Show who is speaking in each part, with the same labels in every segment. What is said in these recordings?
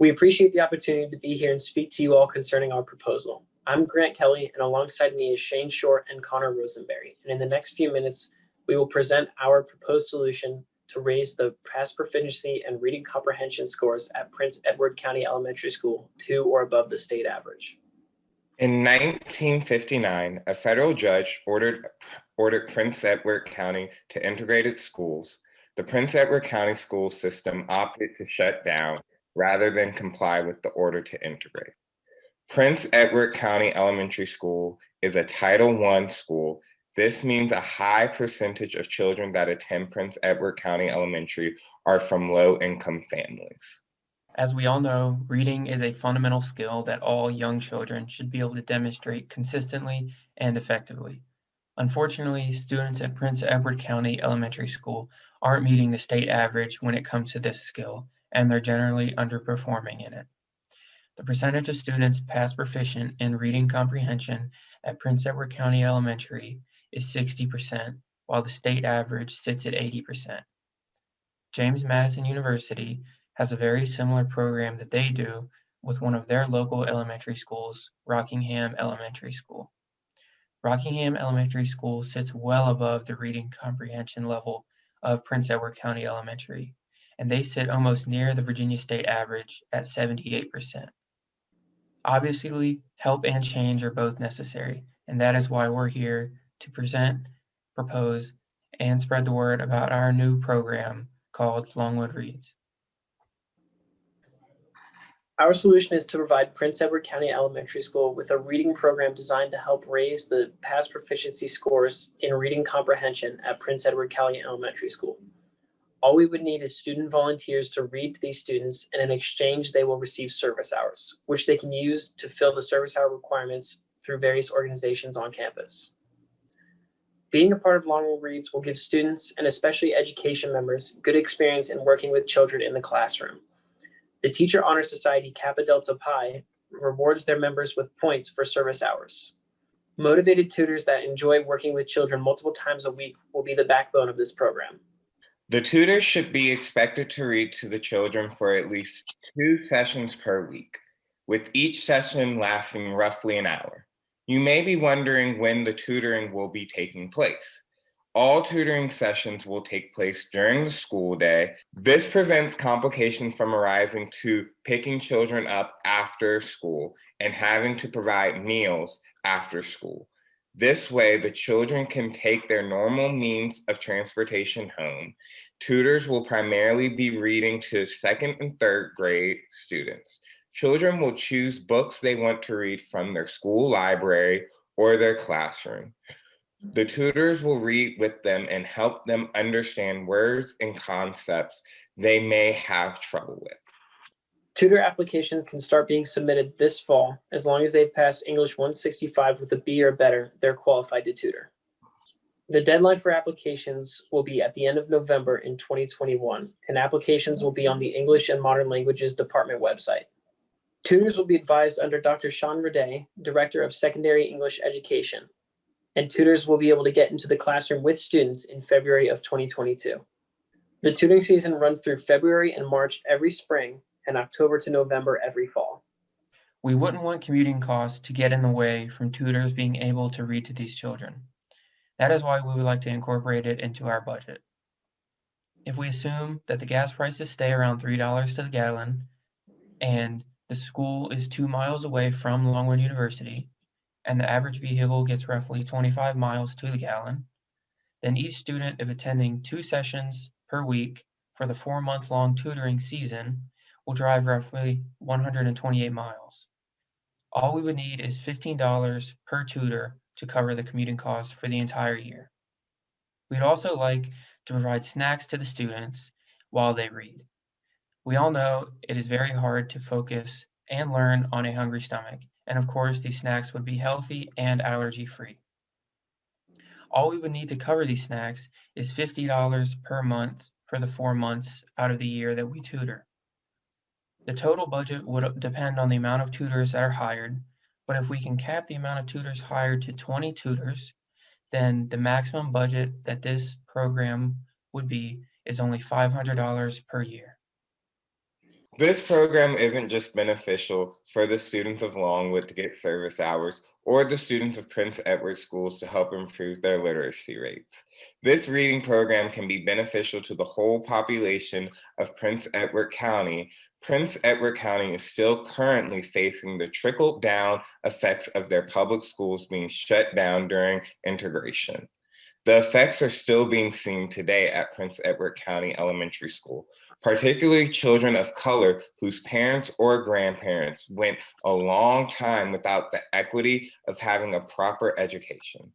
Speaker 1: We appreciate the opportunity to be here and speak to you all concerning our proposal. I'm Grant Kelly, and alongside me is Shane Short and Connor Rosenberry. And in the next few minutes, we will present our proposed solution to raise the pass proficiency and reading comprehension scores at Prince Edward County Elementary School to or above the state average.
Speaker 2: In 1959, a federal judge ordered Prince Edward County to integrate its schools. The Prince Edward County school system opted to shut down rather than comply with the order to integrate. Prince Edward County Elementary School is a Title I school. This means a high percentage of children that attend Prince Edward County Elementary are from low-income families.
Speaker 3: As we all know, reading is a fundamental skill that all young children should be able to demonstrate consistently and effectively. Unfortunately, students at Prince Edward County Elementary School aren't meeting the state average when it comes to this skill, and they're generally underperforming in it. The percentage of students pass proficient in reading comprehension at Prince Edward County Elementary is 60%, while the state average sits at 80%. James Madison University has a very similar program that they do with one of their local elementary schools, Rockingham Elementary School. Rockingham Elementary School sits well above the reading comprehension level of Prince Edward County Elementary, and they sit almost near the Virginia state average at 78%. Obviously, help and change are both necessary, and that is why we're here to present, propose, and spread the word about our new program called Longwood Reads.
Speaker 1: Our solution is to provide Prince Edward County Elementary School with a reading program designed to help raise the pass proficiency scores in reading comprehension at Prince Edward County Elementary School. All we would need is student volunteers to read to these students, and in exchange, they will receive service hours, which they can use to fill the service hour requirements through various organizations on campus. Being a part of Longwood Reads will give students, and especially education members, good experience in working with children in the classroom. The Teacher Honor Society Kappa Delta Pi rewards their members with points for service hours. Motivated tutors that enjoy working with children multiple times a week will be the backbone of this program.
Speaker 2: The tutors should be expected to read to the children for at least 2 sessions per week, with each session lasting roughly an hour. You may be wondering when the tutoring will be taking place. All tutoring sessions will take place during the school day. This prevents complications from arising to picking children up after school and having to provide meals after school. This way, the children can take their normal means of transportation home. Tutors will primarily be reading to 2nd and 3rd grade students. Children will choose books they want to read from their school library or their classroom. The tutors will read with them and help them understand words and concepts they may have trouble with.
Speaker 1: Tutor applications can start being submitted this fall. As long as they've passed English 165 with a B or better, they're qualified to tutor. The deadline for applications will be at the end of November in 2021, and applications will be on the English and Modern Languages Department website. Tutors will be advised under Dr. Sean Raday, Director of Secondary English Education, and tutors will be able to get into the classroom with students in February of 2022. The tutoring season runs through February and March every spring and October to November every fall.
Speaker 3: We wouldn't want commuting costs to get in the way from tutors being able to read to these children. That is why we would like to incorporate it into our budget. If we assume that the gas prices stay around $3 to the gallon and the school is 2 miles away from Longwood University, and the average vehicle gets roughly 25 miles to the gallon, then each student, if attending 2 sessions per week for the 4-month-long tutoring season, will drive roughly 128 miles. All we would need is $15 per tutor to cover the commuting costs for the entire year. We'd also like to provide snacks to the students while they read. We all know it is very hard to focus and learn on a hungry stomach, and of course these snacks would be healthy and allergy-free. All we would need to cover these snacks is $50 per month for the 4 months out of the year that we tutor. The total budget would depend on the amount of tutors that are hired, but if we can cap the amount of tutors hired to 20 tutors, then the maximum budget that this program would be is only $500 per year.
Speaker 2: This program isn't just beneficial for the students of Longwood to get service hours or the students of Prince Edward schools to help improve their literacy rates. This reading program can be beneficial to the whole population of Prince Edward County. Prince Edward County is still currently facing the trickle-down effects of their public schools being shut down during integration. The effects are still being seen today at Prince Edward County Elementary School, particularly children of color whose parents or grandparents went a long time without the equity of having a proper education.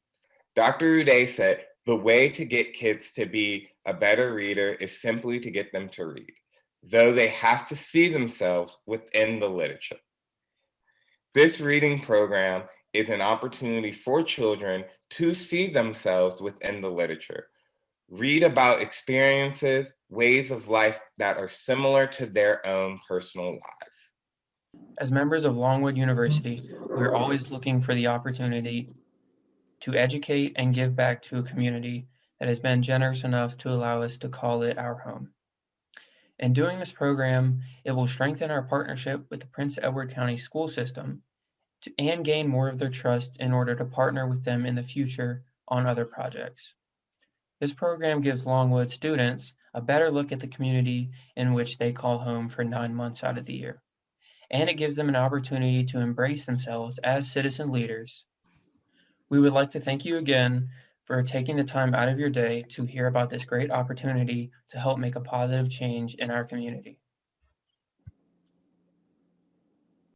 Speaker 2: Dr. Uday said, the way to get kids to be a better reader is simply to get them to read, though they have to see themselves within the literature. This reading program is an opportunity for children to see themselves within the literature, read about experiences, ways of life that are similar to their own personal lives.
Speaker 3: As members of Longwood University, we are always looking for the opportunity to educate and give back to a community that has been generous enough to allow us to call it our home. In doing this program, it will strengthen our partnership with the Prince Edward County school system and gain more of their trust in order to partner with them in the future on other projects. This program gives Longwood students a better look at the community in which they call home for 9 months out of the year. And it gives them an opportunity to embrace themselves as citizen leaders. We would like to thank you again for taking the time out of your day to hear about this great opportunity to help make a positive change in our community.